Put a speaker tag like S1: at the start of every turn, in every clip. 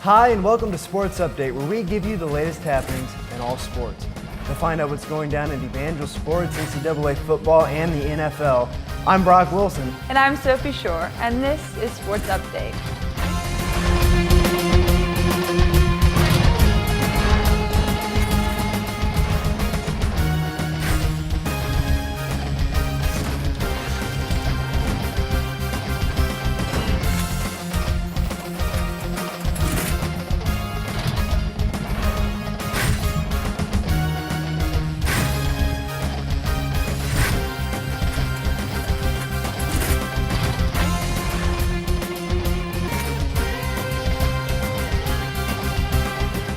S1: Hi, and welcome to Sports Update, where we give you the latest happenings in all sports. To find out what's going down in Evangel sports, NCAA football, and the NFL, I'm Brock Wilson.
S2: And I'm Sophie Shore, and this is Sports Update.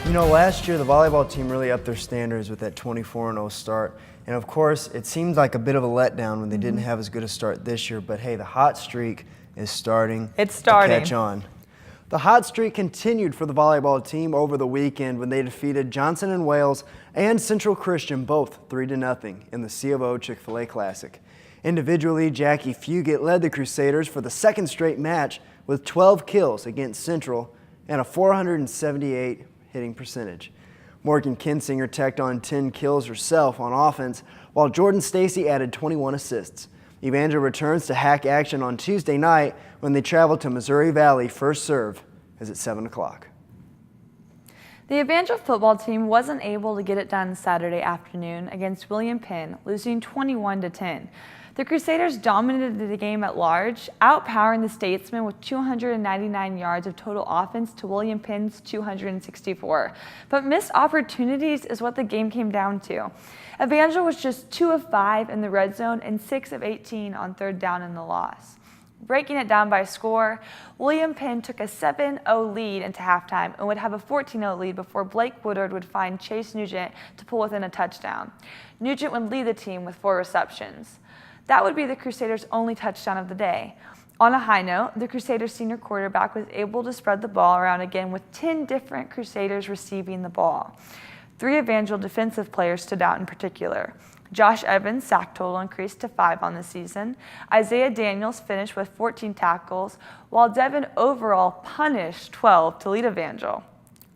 S1: You know, last year the volleyball team really upped their standards with that 24-0 start. And of course, it seemed like a bit of a letdown when they didn't have as good a start this year. But hey, the hot streak is starting to catch on. The hot streak continued for the volleyball team over the weekend when they defeated Johnson & Wales and Central Christian both 3-0 in the C of O Chick-fil-A Classic. Individually, Jackie Fugit led the Crusaders for the second straight match with 12 kills against Central and a 478 hitting percentage. Morgan Kinsinger tacked on 10 kills herself on offense, while Jordan Stacy added 21 assists. Evangel returns to hack action on Tuesday night when they travel to Missouri Valley. First serve is at 7 o'clock.
S2: The Evangel football team wasn't able to get it done Saturday afternoon against William Penn, losing 21-10. The Crusaders dominated the game at large, outpowering the Statesmen with 299 yards of total offense to William Penn's 264. But missed opportunities is what the game came down to. Evangel was just 2 of 5 in the red zone and 6 of 18 on third down in the loss. Breaking it down by score, William Penn took a 7-0 lead into halftime and would have a 14-0 lead before Blake Woodard would find Chase Nugent to pull within a touchdown. Nugent would lead the team with 4 receptions. That would be the Crusaders' only touchdown of the day. On a high note, the Crusaders' senior quarterback was able to spread the ball around again with 10 different Crusaders receiving the ball. 3 Evangel defensive players stood out in particular. Josh Evans' sack total increased to 5 on the season. Isaiah Daniels finished with 14 tackles, while Devin Overall punished 12 to lead Evangel.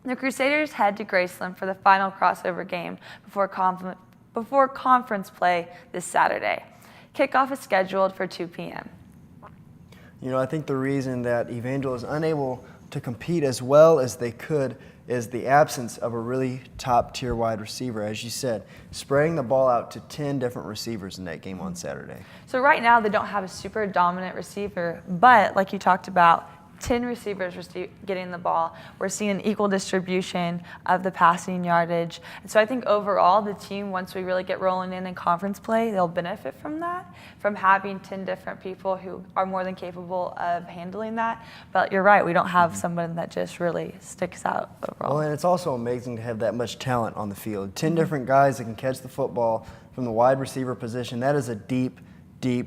S2: The Crusaders head to Graceland for the final crossover game before conference play this Saturday. Kickoff is scheduled for 2 p.m.
S1: You know, I think the reason that Evangel is unable to compete as well as they could is the absence of a really top-tier wide receiver. As you said, spreading the ball out to 10 different receivers in that game on Saturday.
S2: So right now they don't have a super dominant receiver, but like you talked about, 10 receivers getting the ball. We're seeing an equal distribution of the passing yardage. And so I think overall the team, once we really get rolling in conference play, they'll benefit from that, from having 10 different people who are more than capable of handling that. But you're right, we don't have someone that just really sticks out overall.
S1: Well, and it's also amazing to have that much talent on the field. 10 different guys that can catch the football from the wide receiver position. That is a deep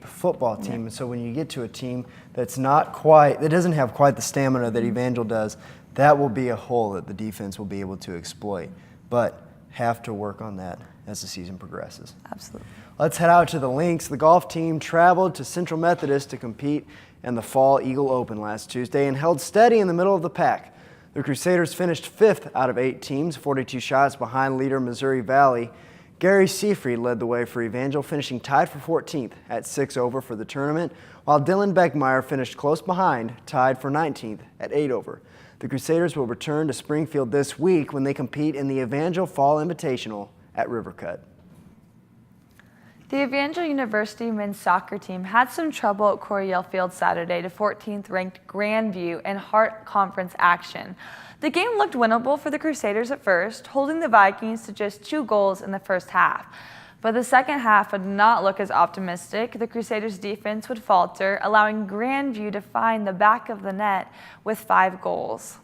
S1: football team. And so when you get to a team that doesn't have quite the stamina that Evangel does, that will be a hole that the defense will be able to exploit. But have to work on that as the season progresses.
S2: Absolutely.
S1: Let's head out to the links. The golf team traveled to Central Methodist to compete in the Fall Eagle Open last Tuesday and held steady in the middle of the pack. The Crusaders finished 5th out of 8 teams, 42 shots behind leader Missouri Valley. Gary Seafried led the way for Evangel, finishing tied for 14th at 6 over for the tournament, while Dylan Beckmeyer finished close behind, tied for 19th at 8 over. The Crusaders will return to Springfield this week when they compete in the Evangel Fall Invitational at Rivercut.
S2: The Evangel University men's soccer team had some trouble at Coryell Field Saturday to 14th ranked Grandview in Hart Conference action. The game looked winnable for the Crusaders at first, holding the Vikings to just 2 goals in the first half. But the second half would not look as optimistic. The Crusaders' defense would falter, allowing Grandview to find the back of the net with 5 goals.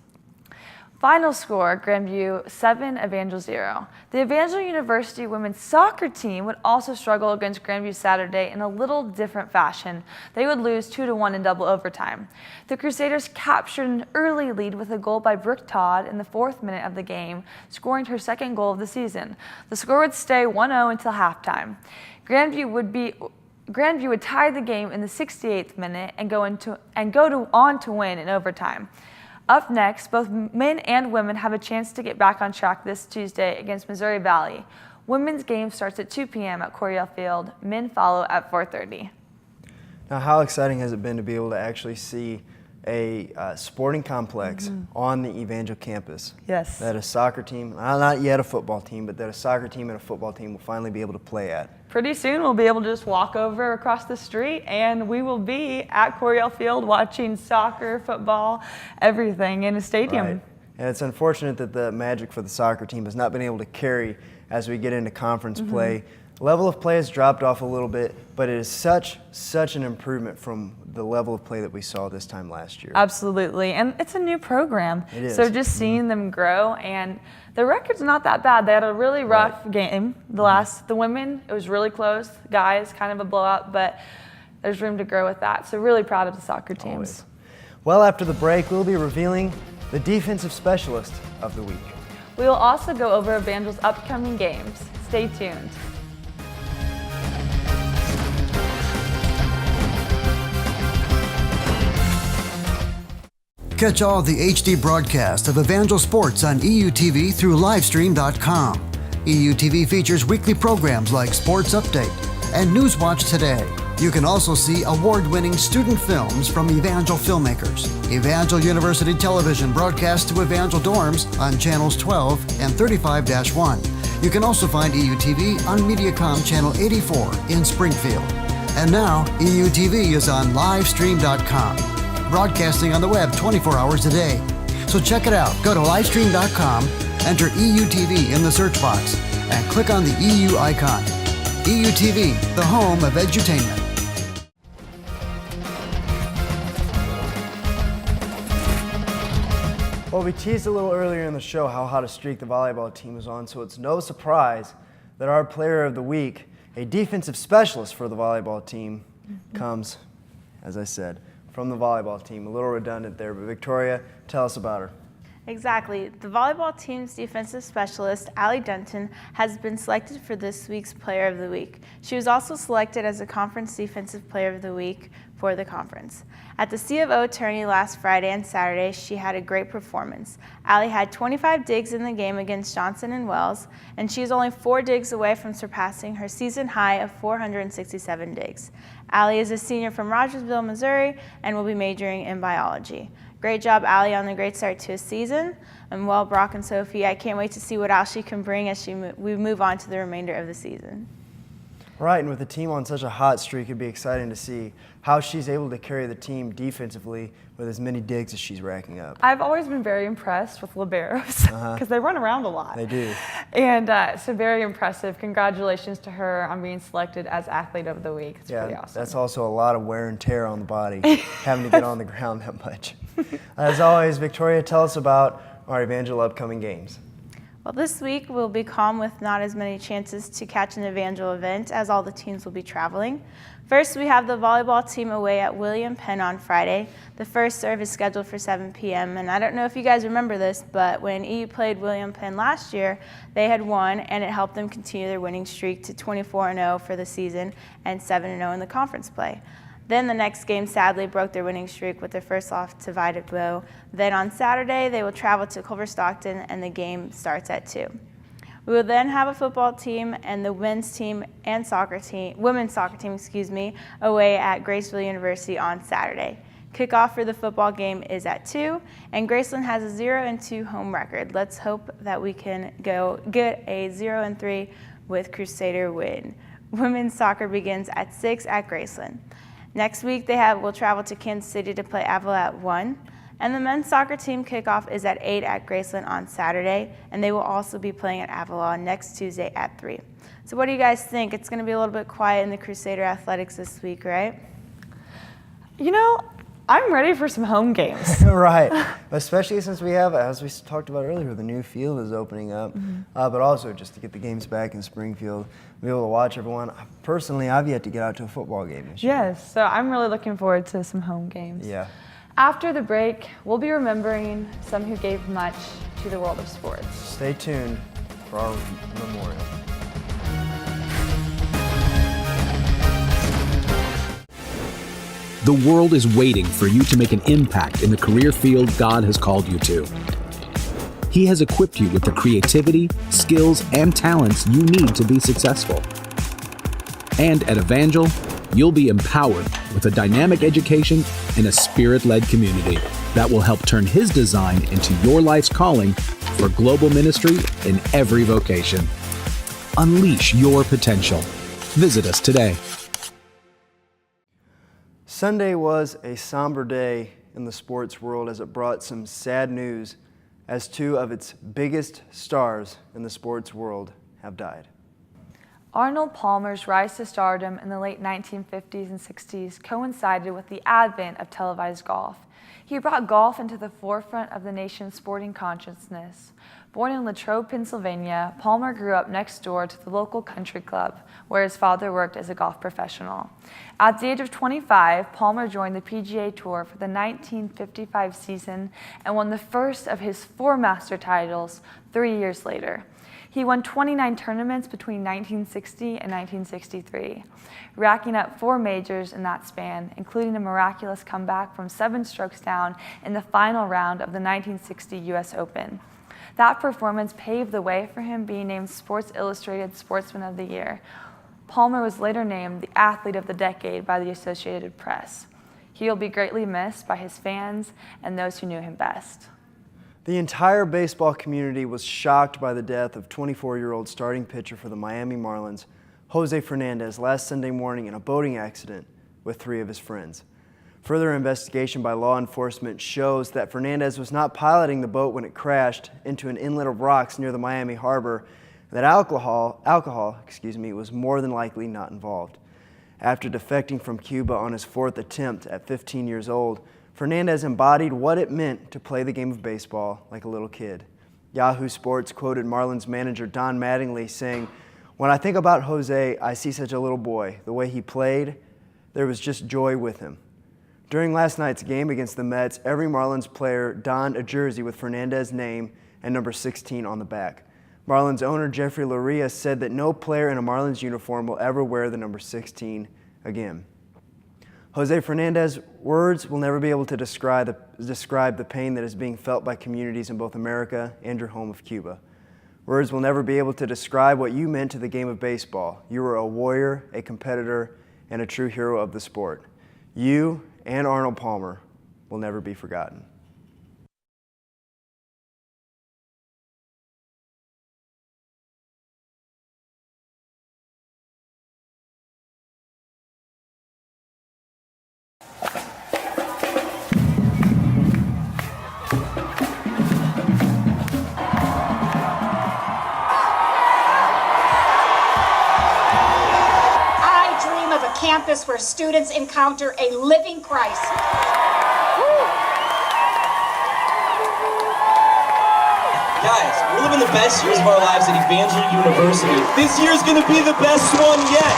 S2: Final score, Grandview 7, Evangel 0. The Evangel University women's soccer team would also struggle against Grandview Saturday in a little different fashion. They would lose 2-1 in double overtime. The Crusaders captured an early lead with a goal by Brooke Todd in the 4th minute of the game, scoring her 2nd goal of the season. The score would stay 1-0 until halftime. Grandview would tie the game in the 68th minute and go on to win in overtime. Up next, both men and women have a chance to get back on track this Tuesday against Missouri Valley. Women's game starts at 2 p.m. at Coryell Field. Men follow at 4:30.
S1: Now, how exciting has it been to be able to actually see a sporting complex on the Evangel campus?
S2: Yes.
S1: That a soccer team, not yet a football team, but that a soccer team and a football team will finally be able to play at.
S2: Pretty soon we'll be able to just walk over across the street and we will be at Coryell Field watching soccer, football, everything in a stadium.
S1: Right. And it's unfortunate that the magic for the soccer team has not been able to carry as we get into conference play. Level of play has dropped off a little bit, but it is such an improvement from the level of play that we saw this time last year.
S2: Absolutely, and it's a new program.
S1: It is.
S2: So just seeing them grow, and the record's not that bad. They had a really rough game. The women, it was really close. Guys, kind of a blowout, but there's room to grow with that. So really proud of the soccer teams.
S1: Always. Well, after the break, we'll be revealing the defensive specialist of the week.
S2: We will also go over Evangel's upcoming games. Stay tuned.
S3: Catch all the HD broadcasts of Evangel Sports on EUTV through livestream.com. EUTV features weekly programs like Sports Update and News Watch Today. You can also see award-winning student films from Evangel filmmakers. Evangel University Television broadcasts to Evangel dorms on channels 12 and 35-1. You can also find EUTV on Mediacom Channel 84 in Springfield. And now, EUTV is on livestream.com. Broadcasting on the web 24 hours a day. So check it out. Go to livestream.com, enter EUTV in the search box, and click on the EU icon. EUTV, the home of edutainment.
S1: Well, we teased a little earlier in the show how hot a streak the volleyball team is on, so it's no surprise that our player of the week, a defensive specialist for the volleyball team, comes, as I said, from the volleyball team. A little redundant there, but Victoria, tell us about her.
S4: Exactly. The volleyball team's defensive specialist, Allie Denton, has been selected for this week's Player of the Week. She was also selected as a Conference Defensive Player of the Week for the conference. At the C of O tourney last Friday and Saturday, she had a great performance. Allie had 25 digs in the game against Johnson and Wells, and she is only 4 digs away from surpassing her season high of 467 digs. Allie is a senior from Rogersville, Missouri, and will be majoring in biology. Great job, Allie, on the great start to a season. And well, Brock and Sophie, I can't wait to see what else she can bring as we move on to the remainder of the season.
S1: Right, and with the team on such a hot streak, it'd be exciting to see how she's able to carry the team defensively with as many digs as she's racking up.
S2: I've always been very impressed with liberos because they run around a lot.
S1: They do.
S2: And so very impressive. Congratulations to her on being selected as Athlete of the Week. It's pretty awesome.
S1: That's also a lot of wear and tear on the body, having to get on the ground that much. As always, Victoria, tell us about our Evangel upcoming games.
S4: Well, this week will be calm with not as many chances to catch an Evangel event as all the teams will be traveling. First, we have the volleyball team away at William Penn on Friday. The first serve is scheduled for 7 p.m. And I don't know if you guys remember this, but when EU played William Penn last year, they had won, and it helped them continue their winning streak to 24-0 for the season and 7-0 in the conference play. Then the next game sadly broke their winning streak with their first loss to Vita Bow. Then on Saturday, they will travel to Culver Stockton, and the game starts at 2. We will then have a football team and the women's soccer team, away at Graceville University on Saturday. Kickoff for the football game is at 2, and Graceland has a 0-2 home record. Let's hope that we can get a 0-3 with Crusader win. Women's soccer begins at 6 at Graceland. Next week, will travel to Kansas City to play Avila at 1. And the men's soccer team kickoff is at 8 at Graceland on Saturday, and they will also be playing at Avila next Tuesday at 3. So what do you guys think? It's going to be a little bit quiet in the Crusader athletics this week, right?
S2: You know, I'm ready for some home games.
S1: Right, especially since we have, as we talked about earlier, the new field is opening up, but also just to get the games back in Springfield, be able to watch everyone. Personally, I've yet to get out to a football game this year.
S2: Yes, so I'm really looking forward to some home games.
S1: Yeah.
S2: After the break, we'll be remembering some who gave much to the world of sports.
S1: Stay tuned for our memorial.
S5: The world is waiting for you to make an impact in the career field God has called you to. He has equipped you with the creativity, skills, and talents you need to be successful. And at Evangel, you'll be empowered with a dynamic education and a spirit-led community that will help turn His design into your life's calling for global ministry in every vocation. Unleash your potential. Visit us today.
S1: Sunday was a somber day in the sports world as it brought some sad news as two of its biggest stars in the sports world have died.
S2: Arnold Palmer's rise to stardom in the late 1950s and 60s coincided with the advent of televised golf. He brought golf into the forefront of the nation's sporting consciousness. Born in Latrobe, Pennsylvania, Palmer grew up next door to the local country club, where his father worked as a golf professional. At the age of 25, Palmer joined the PGA Tour for the 1955 season and won the first of his 4 Master titles 3 years later. He won 29 tournaments between 1960 and 1963, racking up 4 majors in that span, including a miraculous comeback from 7 strokes down in the final round of the 1960 U.S. Open. That performance paved the way for him being named Sports Illustrated Sportsman of the Year. Palmer was later named the Athlete of the Decade by the Associated Press. He will be greatly missed by his fans and those who knew him best.
S1: The entire baseball community was shocked by the death of 24-year-old starting pitcher for the Miami Marlins, Jose Fernandez, last Sunday morning in a boating accident with 3 of his friends. Further investigation by law enforcement shows that Fernandez was not piloting the boat when it crashed into an inlet of rocks near the Miami harbor, and that alcohol was more than likely not involved. After defecting from Cuba on his 4th attempt at 15 years old, Fernandez embodied what it meant to play the game of baseball like a little kid. Yahoo Sports quoted Marlins manager Don Mattingly saying, "When I think about Jose, I see such a little boy. The way he played, there was just joy with him." During last night's game against the Mets, every Marlins player donned a jersey with Fernandez's name and number 16 on the back. Marlins owner Jeffrey Loria said that no player in a Marlins uniform will ever wear the number 16 again. Jose Fernandez's words will never be able to describe the pain that is being felt by communities in both America and your home of Cuba. Words will never be able to describe what you meant to the game of baseball. You were a warrior, a competitor, and a true hero of the sport. You and Arnold Palmer will never be forgotten.
S6: Campus where students encounter a living Christ.
S7: Guys, we're living the best years of our lives at Evangel University. This year's gonna be the best one yet.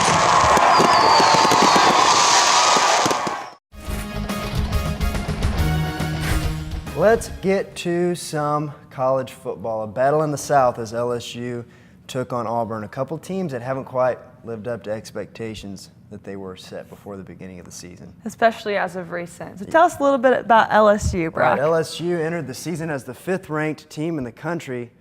S1: Let's get to some college football. A battle in the South as LSU took on Auburn. A couple teams that haven't quite lived up to expectations that they were set before the beginning of the season.
S2: Especially as of recent. So tell us a little bit about LSU, Brock.
S1: Right, LSU entered the season as the 5th-ranked team in the country,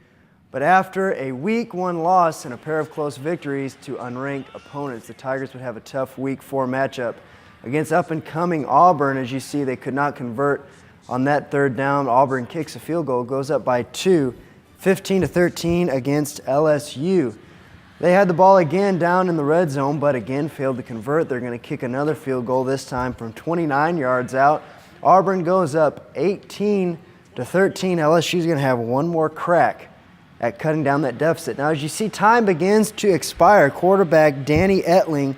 S1: but after a Week 1 loss and a pair of close victories to unranked opponents, the Tigers would have a tough Week 4 matchup against up-and-coming Auburn. As you see, they could not convert on that 3rd down. Auburn kicks a field goal, goes up by 2, 15-13 against LSU. They had the ball again down in the red zone, but again failed to convert. They're going to kick another field goal, this time from 29 yards out. Auburn goes up 18-13. LSU's going to have one more crack at cutting down that deficit. Now, as you see, time begins to expire. Quarterback Danny Etling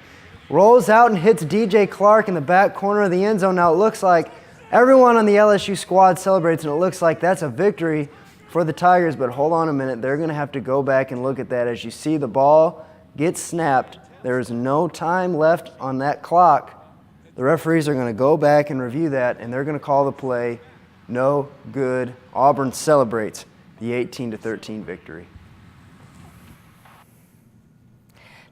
S1: rolls out and hits DJ Clark in the back corner of the end zone. Now, it looks like everyone on the LSU squad celebrates, and it looks like that's a victory for the Tigers, but hold on a minute. They're going to have to go back and look at that. As you see, the ball gets snapped. There is no time left on that clock. The referees are going to go back and review that, and they're going to call the play no good. Auburn celebrates the 18-13 victory.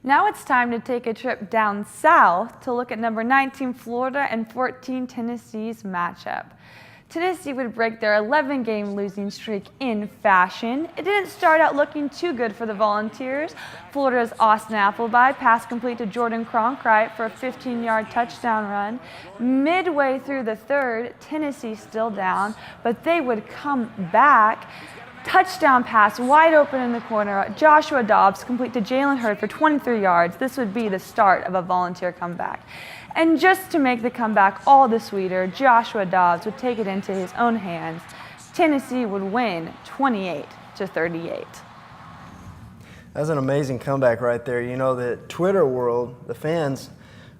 S2: Now it's time to take a trip down south to look at number 19 Florida and 14 Tennessee's matchup. Tennessee would break their 11-game losing streak in fashion. It didn't start out looking too good for the Volunteers. Florida's Austin Appleby pass complete to Jordan Cronkright for a 15-yard touchdown run. Midway through the third, Tennessee still down, but they would come back. Touchdown pass wide open in the corner. Joshua Dobbs complete to Jalen Hurd for 23 yards. This would be the start of a Volunteer comeback. And just to make the comeback all the sweeter, Joshua Dobbs would take it into his own hands. Tennessee would win 28-38.
S1: That's an amazing comeback right there. You know, the Twitter world, the fans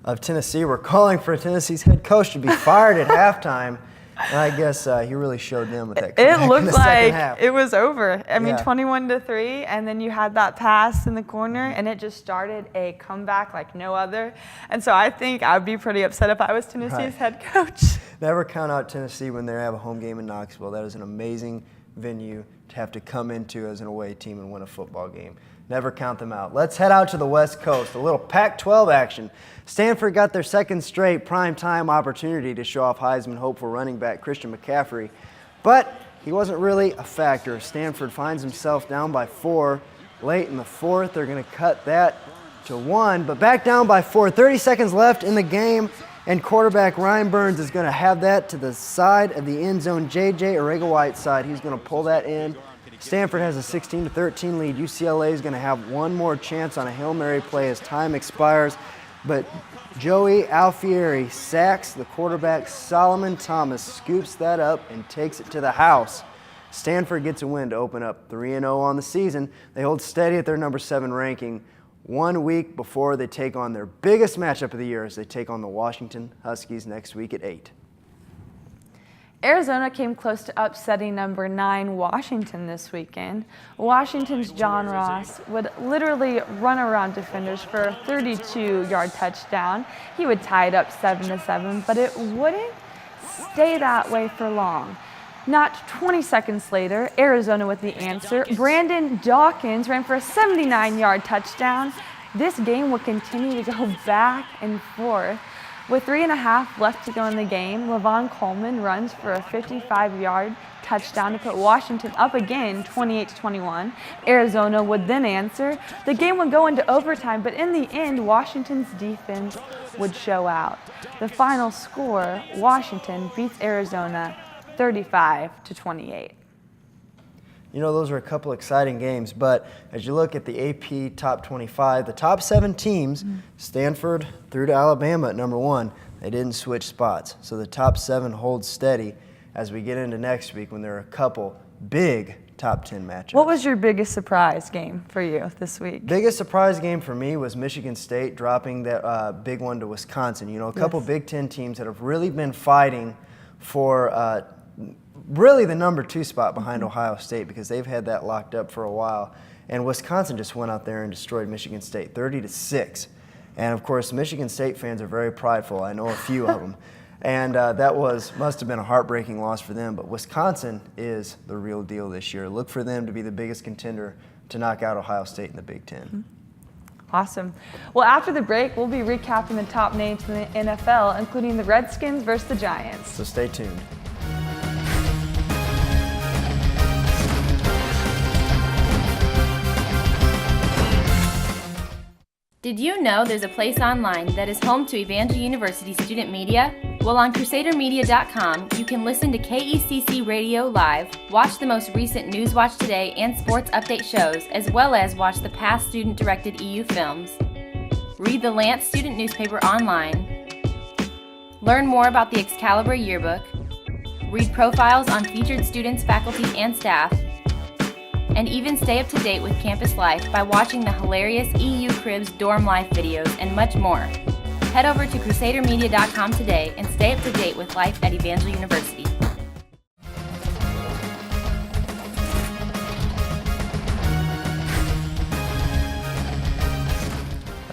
S1: of Tennessee were calling for Tennessee's head coach to be fired at halftime. And I guess he really showed them with that comeback.
S2: It looked
S1: in the second
S2: like
S1: half.
S2: it was over. I mean,
S1: Yeah.
S2: 21-3, and then you had that pass in the corner, and it just started a comeback like no other. And so I think I'd be pretty upset if I was Tennessee's head coach.
S1: Never count out Tennessee when they have a home game in Knoxville. That is an amazing venue to have to come into as an away team and win a football game. Never count them out. Let's head out to the West Coast. A little Pac-12 action. Stanford got their second straight primetime opportunity to show off Heisman hopeful running back Christian McCaffrey, but he wasn't really a factor. Stanford finds himself down by 4 late in the fourth. They're going to cut that to 1, but back down by 4. 30 seconds left in the game, and quarterback Ryan Burns is going to have that to the side of the end zone. J.J. Arrega-Whiteside, he's going to pull that in. Stanford has a 16-13 lead. UCLA is going to have one more chance on a Hail Mary play as time expires. But Joey Alfieri sacks the quarterback. Solomon Thomas scoops that up and takes it to the house. Stanford gets a win to open up 3-0 on the season. They hold steady at their number 7 ranking 1 week before they take on their biggest matchup of the year as they take on the Washington Huskies next week at 8.
S2: Arizona came close to upsetting number 9 Washington this weekend. Washington's John Ross would literally run around defenders for a 32-yard touchdown. He would tie it up 7-7, but it wouldn't stay that way for long. Not 20 seconds later, Arizona with the answer. Brandon Dawkins ran for a 79-yard touchdown. This game would continue to go back and forth. With 3.5 left to go in the game, Levon Coleman runs for a 55-yard touchdown to put Washington up again 28-21. Arizona would then answer. The game would go into overtime, but in the end, Washington's defense would show out. The final score, Washington beats Arizona 35-28.
S1: You know, those are a couple exciting games, but as you look at the AP Top 25, the top 7 teams, Stanford through to Alabama at number 1, they didn't switch spots. So the top 7 hold steady as we get into next week when there are a couple big top 10 matchups.
S2: What was your biggest surprise game for you this week?
S1: Biggest surprise game for me was Michigan State dropping that big one to Wisconsin. You know, a couple Big Ten teams that have really been fighting for really the number 2 spot behind Ohio State because they've had that locked up for a while. And Wisconsin just went out there and destroyed Michigan State 30-6. And of course, Michigan State fans are very prideful. I know a few of them. And that must have been a heartbreaking loss for them. But Wisconsin is the real deal this year. Look for them to be the biggest contender to knock out Ohio State in the Big Ten.
S2: Awesome. Well, after the break, we'll be recapping the top names in the NFL, including the Redskins versus the Giants.
S1: So stay tuned.
S8: Did you know there's a place online that is home to Evangel University student media? Well, on CrusaderMedia.com, you can listen to KECC Radio live, watch the most recent News Watch Today and Sports Update shows, as well as watch the past student-directed EU films. Read the Lance student newspaper online. Learn more about the Excalibur yearbook. Read profiles on featured students, faculty, and staff. And even stay up to date with campus life by watching the hilarious EU Cribs dorm life videos and much more. Head over to CrusaderMedia.com today and stay up to date with life at Evangel University.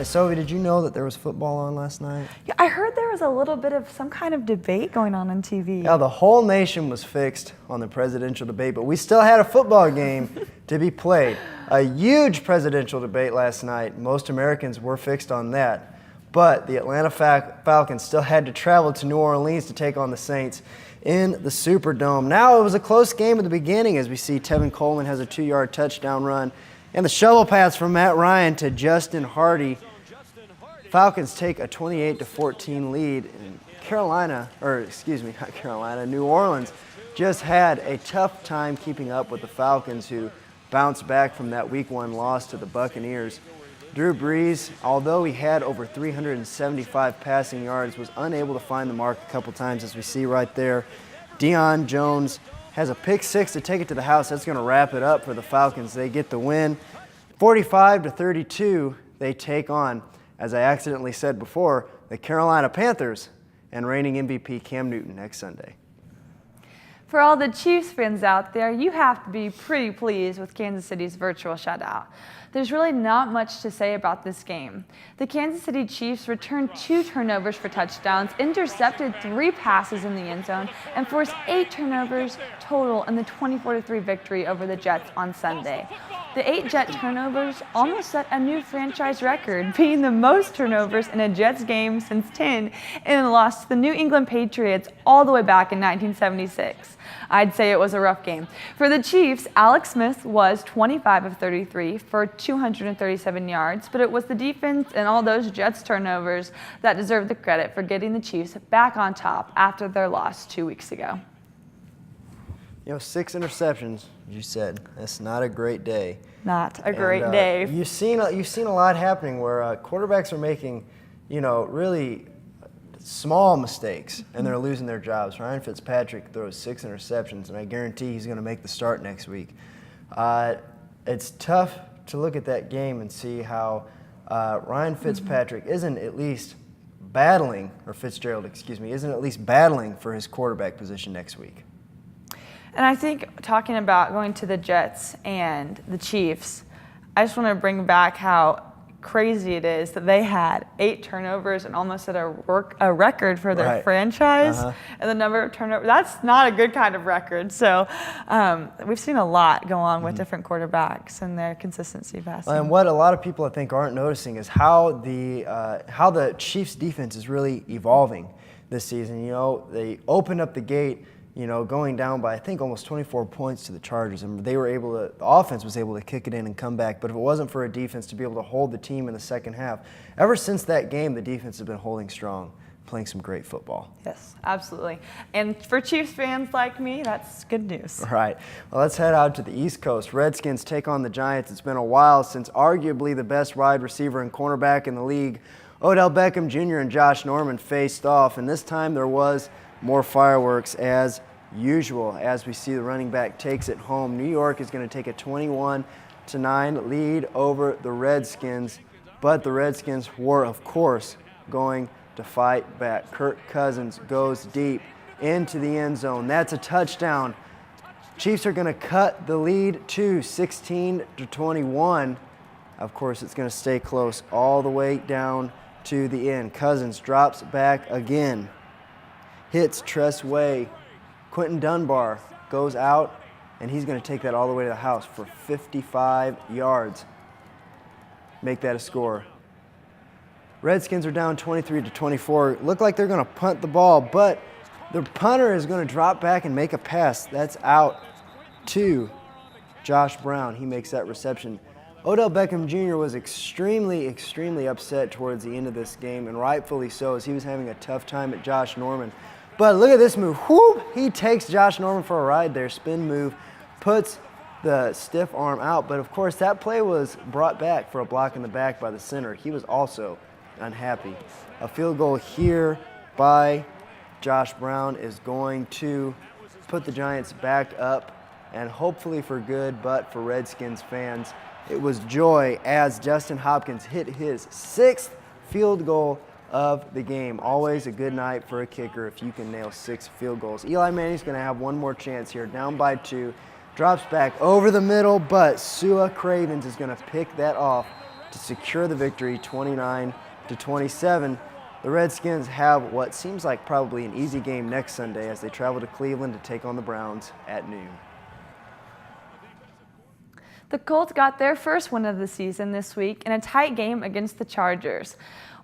S1: Sophie, did you know that there was football on last night?
S2: Yeah, I heard there was a little bit of some kind of debate going on TV.
S1: Yeah, the whole nation was fixed on the presidential debate, but we still had a football game to be played. A huge presidential debate last night. Most Americans were fixed on that. But the Atlanta Falcons still had to travel to New Orleans to take on the Saints in the Superdome. Now it was a close game at the beginning as we see Tevin Coleman has a 2-yard touchdown run and the shovel pass from Matt Ryan to Justin Hardy. Falcons take a 28-14 lead. New Orleans just had a tough time keeping up with the Falcons, who bounced back from that Week 1 loss to the Buccaneers. Drew Brees, although he had over 375 passing yards, was unable to find the mark a couple times, as we see right there. Deion Jones has a pick six to take it to the house. That's going to wrap it up for the Falcons. They get the win. 45-32, they take on, as I accidentally said before, the Carolina Panthers and reigning MVP Cam Newton next Sunday.
S2: For all the Chiefs fans out there, you have to be pretty pleased with Kansas City's virtual shutout. There's really not much to say about this game. The Kansas City Chiefs returned 2 turnovers for touchdowns, intercepted 3 passes in the end zone, and forced 8 turnovers total in the 24-3 victory over the Jets on Sunday. The 8 Jet turnovers almost set a new franchise record, being the most turnovers in a Jets game since 10 in a loss to the New England Patriots all the way back in 1976. I'd say it was a rough game. For the Chiefs, Alex Smith was 25 of 33 for 237 yards, but it was the defense and all those Jets turnovers that deserve the credit for getting the Chiefs back on top after their loss 2 weeks ago.
S1: 6 interceptions, you said. That's not a great day.
S2: Not a great day.
S1: You've seen a lot happening where quarterbacks are making, really small mistakes, and they're losing their jobs. Ryan Fitzpatrick throws 6 interceptions, and I guarantee he's going to make the start next week. It's tough to look at that game and see how Ryan Fitzpatrick isn't at least battling, or Fitzgerald, isn't at least battling for his quarterback position next week.
S2: And I think talking about going to the Jets and the Chiefs, I just want to bring back how crazy it is that they had 8 turnovers and almost set a record for their franchise. And the number of turnovers, that's not a good kind of record. So we've seen a lot go on with different quarterbacks and their consistency passing.
S1: And what a lot of people, I think, aren't noticing is how the Chiefs defense is really evolving this season. They opened up the gate, going down by, I think, almost 24 points to the Chargers. And the offense was able to kick it in and come back. But if it wasn't for a defense to be able to hold the team in the second half, ever since that game, the defense has been holding strong, playing some great football.
S2: Yes, absolutely. And for Chiefs fans like me, that's good news.
S1: All right. Well, let's head out to the East Coast. Redskins take on the Giants. It's been a while since arguably the best wide receiver and cornerback in the league, Odell Beckham Jr. and Josh Norman, faced off. And this time there was more fireworks as usual, as we see the running back takes it home. New York is going to take a 21-9 lead over the Redskins, but the Redskins were, of course, going to fight back. Kirk Cousins goes deep into the end zone. That's a touchdown. Chiefs are going to cut the lead to 16-21. Of course, it's going to stay close all the way down to the end. Cousins drops back again, hits Tress Way. Quentin Dunbar goes out, and he's going to take that all the way to the house for 55 yards. Make that a score. Redskins are down 23-24. Look like they're going to punt the ball, but the punter is going to drop back and make a pass. That's out to Josh Brown. He makes that reception. Odell Beckham Jr. was extremely upset towards the end of this game, and rightfully so, as he was having a tough time at Josh Norman. But look at this move. Whoop! He takes Josh Norman for a ride there. Spin move, puts the stiff arm out. But, of course, that play was brought back for a block in the back by the center. He was also unhappy. A field goal here by Josh Brown is going to put the Giants back up, and hopefully for good, but for Redskins fans, it was joy as Justin Hopkins hit his 6th field goal of the game. Always a good night for a kicker if you can nail 6 field goals. Eli Manning's going to have one more chance here, down by 2. Drops back over the middle, but Sua Cravens is going to pick that off to secure the victory 29-27. The Redskins have what seems like probably an easy game next Sunday as they travel to Cleveland to take on the Browns at noon.
S2: The Colts got their first win of the season this week in a tight game against the Chargers.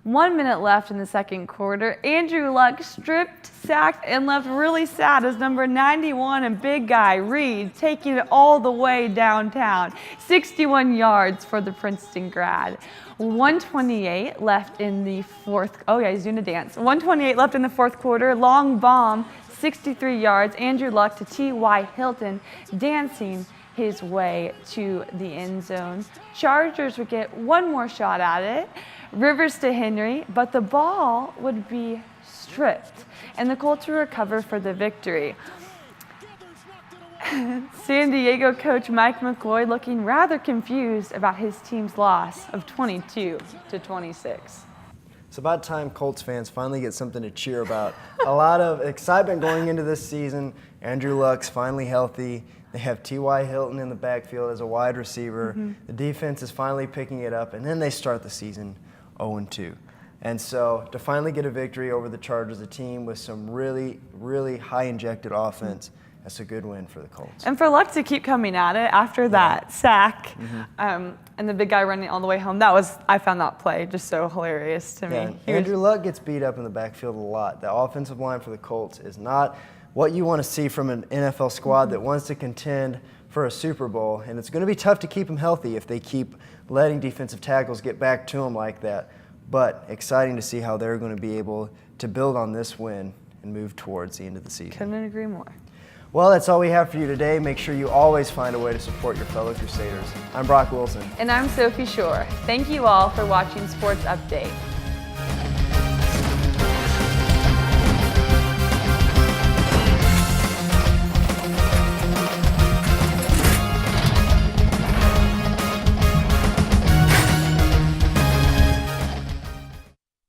S2: 1 minute left in the second quarter. Andrew Luck stripped, sacked, and left really sad as number 91 and big guy Reed taking it all the way downtown. 61 yards for the Princeton grad. 128 left in the fourth. Oh yeah, he's doing a dance. 128 left in the fourth quarter. Long bomb, 63 yards. Andrew Luck to T.Y. Hilton dancing his way to the end zone. Chargers would get one more shot at it. Rivers to Henry, but the ball would be stripped, and the Colts would recover for the victory. San Diego coach Mike McCoy looking rather confused about his team's loss of 22-26.
S1: It's about time Colts fans finally get something to cheer about. A lot of excitement going into this season. Andrew Luck's finally healthy. They have T.Y. Hilton in the backfield as a wide receiver. The defense is finally picking it up, and then they start the season 0-2. And so to finally get a victory over the Chargers, a team with some really, really high injected offense, that's a good win for the Colts.
S2: And for Luck to keep coming at it after that sack and the big guy running all the way home, I found that play just so hilarious to me.
S1: Andrew Luck gets beat up in the backfield a lot. The offensive line for the Colts is not what you want to see from an NFL squad that wants to contend for a Super Bowl, and it's going to be tough to keep them healthy if they keep letting defensive tackles get back to them like that. But exciting to see how they're going to be able to build on this win and move towards the end of the season.
S2: Couldn't agree more.
S1: Well, that's all we have for you today. Make sure you always find a way to support your fellow Crusaders. I'm Brock Wilson.
S2: And I'm Sophie Shore. Thank you all for watching Sports Update.